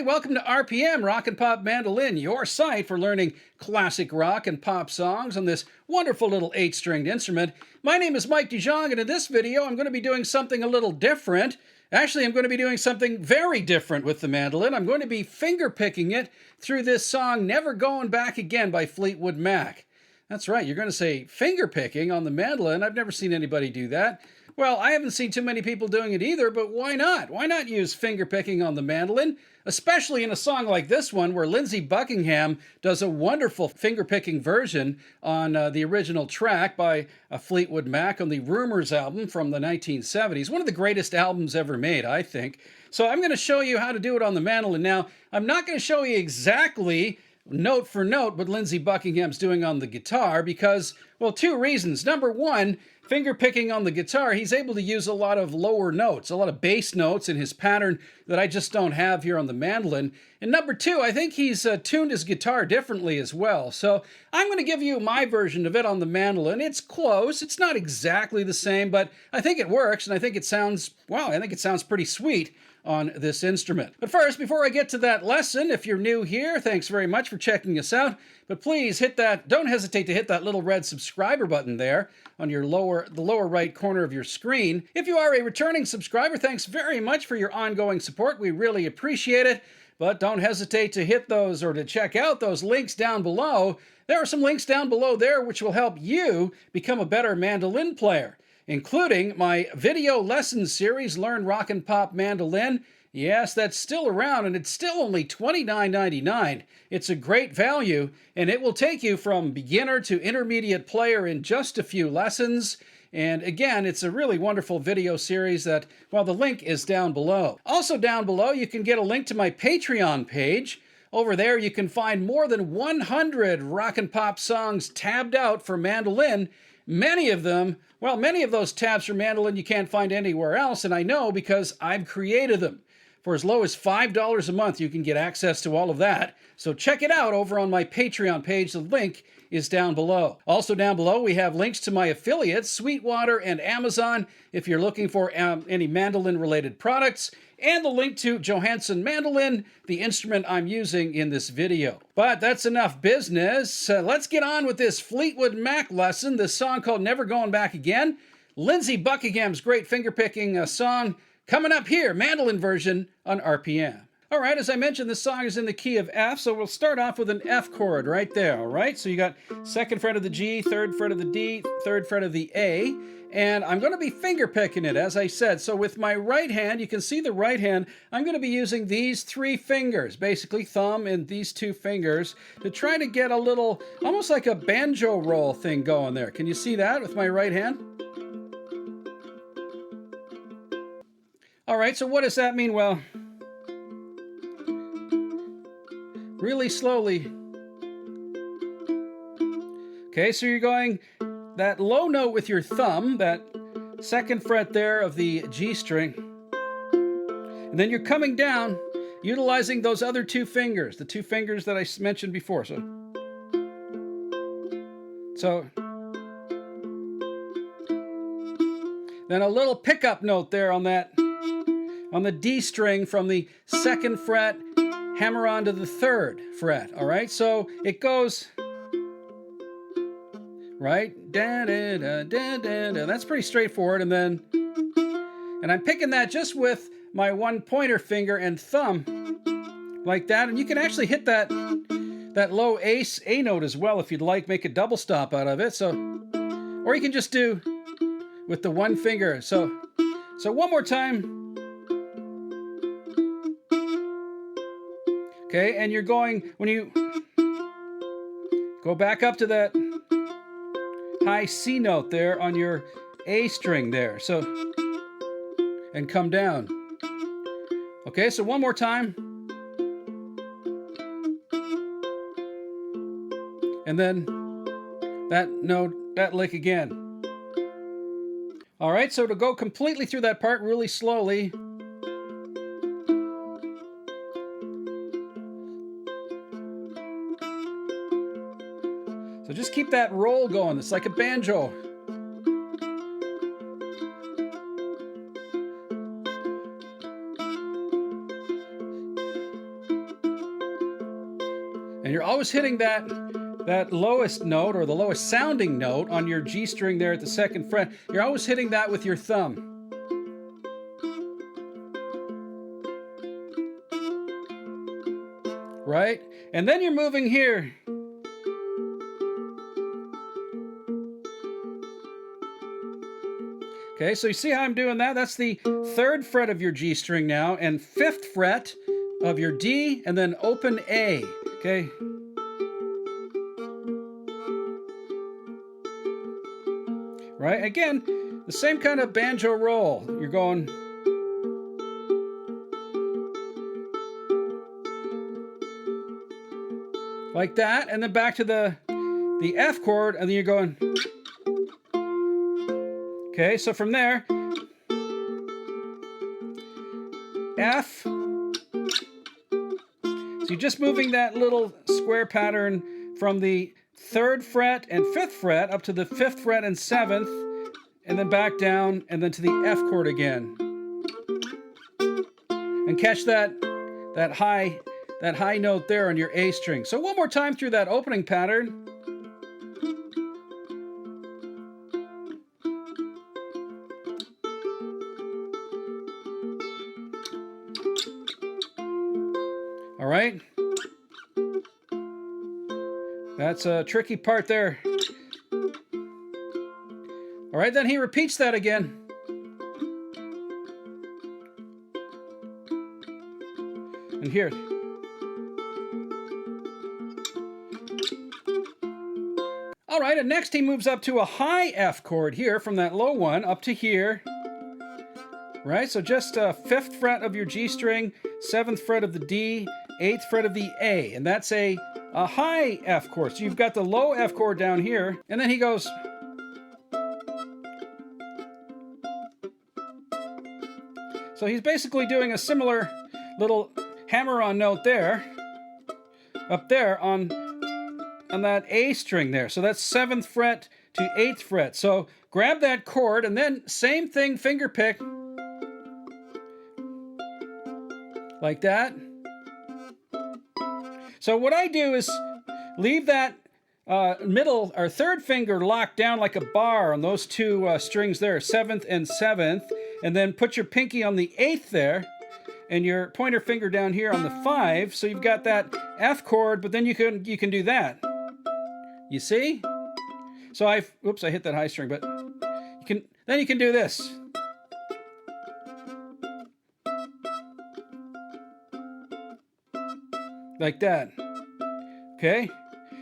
welcome to RPM, Rock and Pop Mandolin, your site for learning classic rock and pop songs on this wonderful little 8-stringed instrument. My name is Mike DeJong, and in this video I'm going to be doing something a little different. Actually, I'm going to be doing something very different with the mandolin. I'm going to be finger-picking it through this song, Never Going Back Again by Fleetwood Mac. That's right, you're going to say finger-picking on the mandolin. I've never seen anybody do that. Well, I haven't seen too many people doing it either, but why not? Why not use finger-picking on the mandolin? Especially in a song like this one, where Lindsey Buckingham does a wonderful finger-picking version on the original track by Fleetwood Mac on the Rumors album from the 1970s. One of the greatest albums ever made, I think. So I'm going to show you how to do it on the mandolin. Now, I'm not going to show you exactly note for note what Lindsey Buckingham's doing on the guitar because, well, two reasons. Number one, finger picking on the guitar, he's able to use a lot of lower notes, a lot of bass notes in his pattern that I just don't have here on the mandolin. And number two, I think he's tuned his guitar differently as well. So I'm going to give you my version of it on the mandolin. It's close. It's not exactly the same, but I think it works, and I think it sounds, wow, I think it sounds pretty sweet on this instrument. But first, before I get to that lesson, if you're new here, thanks very much for checking us out. But please don't hesitate to hit that little red subscriber button there on your the lower right corner of your screen. If you are a returning subscriber, thanks very much for your ongoing support. We really appreciate it. But don't hesitate to hit those or to check out those links down below. There are some links down below there which will help you become a better mandolin player, including my video lesson series, Learn Rock and Pop Mandolin. Yes, that's still around, and it's still only $29.99. It's a great value, and it will take you from beginner to intermediate player in just a few lessons. And again, it's a really wonderful video series that, well, the link is down below. Also down below, you can get a link to my Patreon page. Over there, you can find more than 100 rock and pop songs tabbed out for mandolin. Many of those tabs for mandolin you can't find anywhere else, and I know because I've created them. For as low as $5 a month, you can get access to all of that. So check it out over on my Patreon page. The link is down below. Also down below, we have links to my affiliates, Sweetwater and Amazon, if you're looking for any mandolin-related products, and the link to Johansson Mandolin, the instrument I'm using in this video. But that's enough business. Let's get on with this Fleetwood Mac lesson, this song called Never Going Back Again. Lindsey Buckingham's great finger-picking song coming up here, mandolin version on RPM. All right, as I mentioned, this song is in the key of F, so we'll start off with an F chord right there, all right? So you got 2nd fret of the G, 3rd fret of the D, 3rd fret of the A, and I'm going to be finger picking it, as I said. So with my right hand, you can see the right hand, I'm going to be using these 3 fingers, basically thumb and these 2 fingers, to try to get a little, almost like a banjo roll thing going there. Can you see that with my right hand? All right, so what does that mean? Well, really slowly. Okay, so you're going that low note with your thumb, that 2nd fret there of the G string, and then you're coming down, utilizing those other 2 fingers, the 2 fingers that I mentioned before. So then a little pickup note there on the D string from the 2nd fret, hammer on to the 3rd fret, all right? So it goes, right? Da, da, da, da, da, da. That's pretty straightforward. And I'm picking that just with my 1 pointer finger and thumb, like that. And you can actually hit that low A note as well if you'd like, make a double stop out of it. So, or you can just do with the 1 finger. So one more time. Okay, and you're going, when you go back up to that high C note there on your A string there, so, and come down. Okay, so one more time. And then that note, that lick again. All right, so to go completely through that part really slowly, so just keep that roll going. It's like a banjo. always hitting that lowest note, or the lowest sounding note on your G string there at the 2nd fret. You're always hitting that with your thumb. Right? And then you're moving here. Okay, so you see how I'm doing that? That's the 3rd fret of your G string now, and 5th fret of your D, and then open A. Okay? Right? Again, the same kind of banjo roll. You're going... like that, and then back to the F chord, and then you're going... Okay, so from there, F. So you're just moving that little square pattern from the 3rd fret and 5th fret up to the 5th fret and 7th, and then back down, and then to the F chord again. And catch that high note there on your A string. So one more time through that opening pattern. All right. That's a tricky part there. All right, then he repeats that again. And here. All right, and next he moves up to a high F chord here from that low one up to here. Right, so just 5th fret of your G string, 7th fret of the D, 8th fret of the A, and that's a high F chord. So you've got the low F chord down here, and then he goes... So he's basically doing a similar little hammer-on note there, up there on that A string there. So that's 7th fret to 8th fret. So grab that chord, and then same thing, finger pick, like that. So what I do is leave that middle or 3rd finger locked down like a bar on those 2 strings there, 7th and 7th, and then put your pinky on the 8th there, and your pointer finger down here on the 5. So you've got that F chord, but then you can do that. You see? So I hit that high string, but then you can do this. Like that. Okay?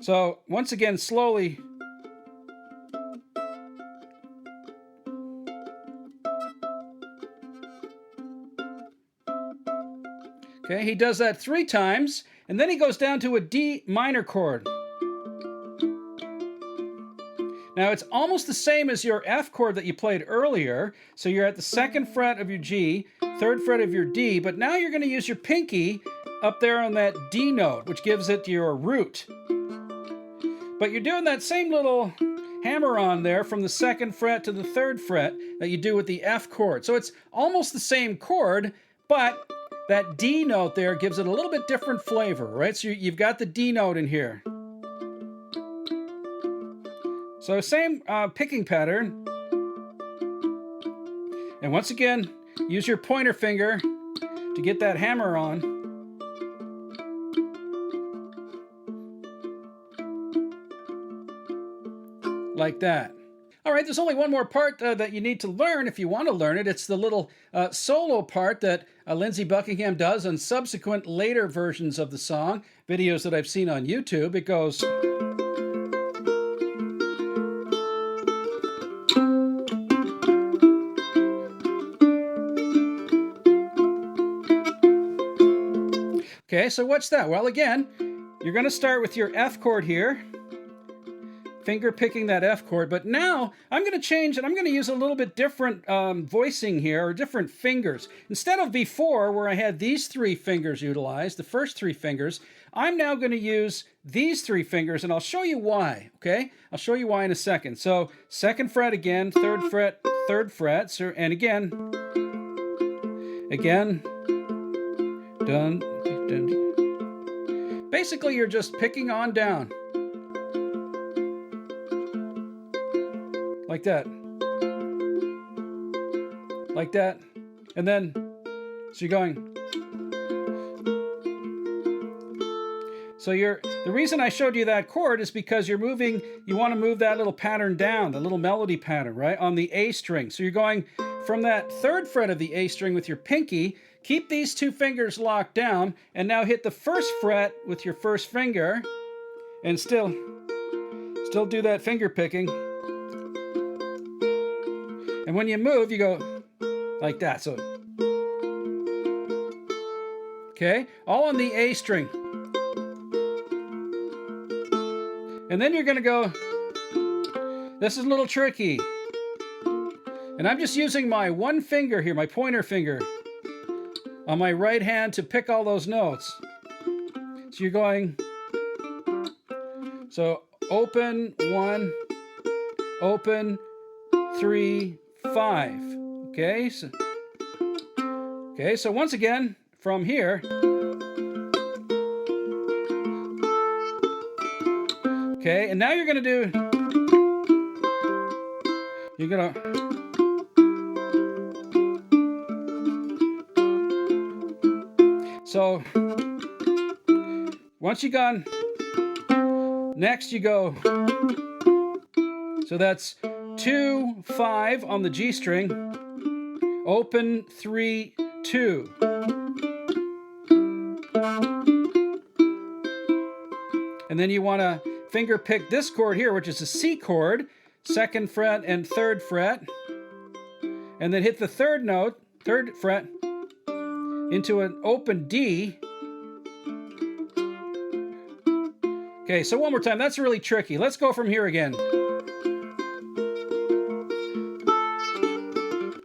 So once again, slowly. Okay, he does that 3 times, and then he goes down to a D minor chord. Now it's almost the same as your F chord that you played earlier. So you're at the 2nd fret of your G, 3rd fret of your D, but now you're going to use your pinky up there on that D note, which gives it your root. But you're doing that same little hammer on there from the 2nd fret to the 3rd fret that you do with the F chord. So it's almost the same chord, but that D note there gives it a little bit different flavor, right? So you've got the D note in here. So same picking pattern. And once again, use your pointer finger to get that hammer on. Like that. All right, there's only one more part that you need to learn if you want to learn it. It's the little solo part that Lindsey Buckingham does on subsequent later versions of the song, videos that I've seen on YouTube. It goes... Okay, so what's that? Well, again, you're going to start with your F chord here. Finger picking that F chord, but now I'm going to change and I'm going to use a little bit different voicing here, or different fingers. Instead of before, where I had these 3 fingers utilized, the first 3 fingers, I'm now going to use these 3 fingers, and I'll show you why, okay? I'll show you why in a second. So 2nd fret again, 3rd fret, 3rd fret, so, and again, dun, dun. basically you're just picking on down. Like that. Like that. And then, so you're going. So the reason I showed you that chord is because you're moving, you want to move that little pattern down, the little melody pattern, right, on the A string. So you're going from that 3rd fret of the A string with your pinky, keep these 2 fingers locked down, and now hit the 1st fret with your 1st finger, and still do that finger picking. And when you move, you go like that. So, okay, all on the A string. And then you're going to go, this is a little tricky. And I'm just using my 1 finger here, my pointer finger, on my right hand to pick all those notes. So you're going, so open 1, open 3, 5. Okay, so once again, from here, okay, and now you're going to do, you're going to, so once you've gone, next you go, so that's 2, 5 on the G string, open 3, 2. And then you want to finger pick this chord here, which is a C chord, 2nd fret and 3rd fret, and then hit the 3rd note, 3rd fret, into an open D. Okay, so one more time. That's really tricky. Let's go from here again.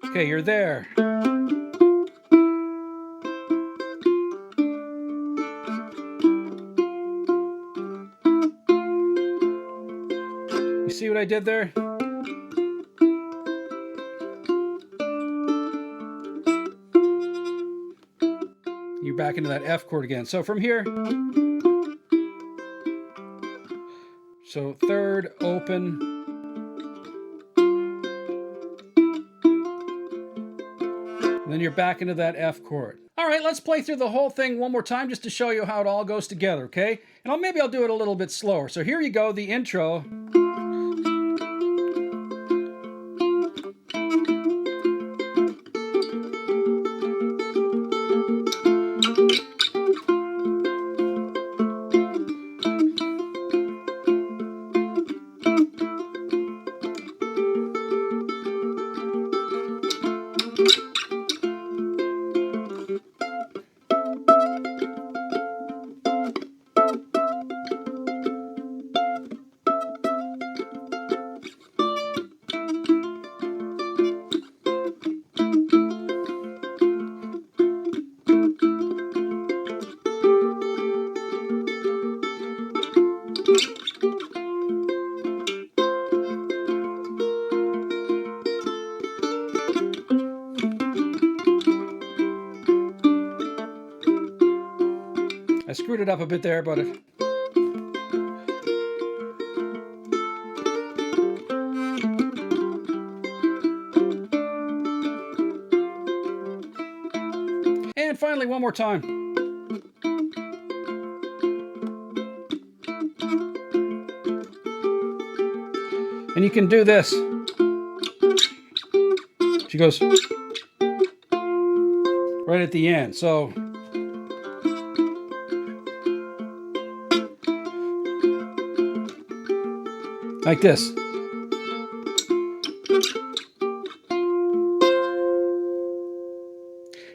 Okay, you're there. You see what I did there? You're back into that F chord again. So from here, so 3rd, open, and then you're back into that F chord. All right, let's play through the whole thing one more time just to show you how it all goes together, okay? And maybe I'll do it a little bit slower. So here you go, the intro. I screwed it up a bit there, but and finally, one more time. And you can do this. She goes right at the end. So like this.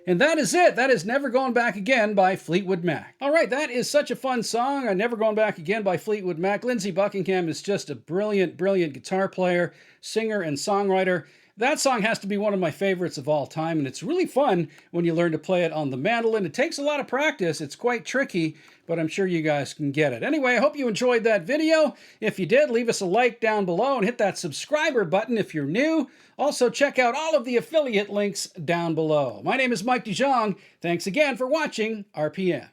And that is it. That is Never Going Back Again by Fleetwood Mac. All right, that is such a fun song. Never Going Back Again by Fleetwood Mac. Lindsey Buckingham is just a brilliant, brilliant guitar player, singer, and songwriter. That song has to be one of my favorites of all time, and it's really fun when you learn to play it on the mandolin. It takes a lot of practice. It's quite tricky, but I'm sure you guys can get it. Anyway, I hope you enjoyed that video. If you did, leave us a like down below and hit that subscriber button if you're new. Also, check out all of the affiliate links down below. My name is Mike DeJong. Thanks again for watching RPM.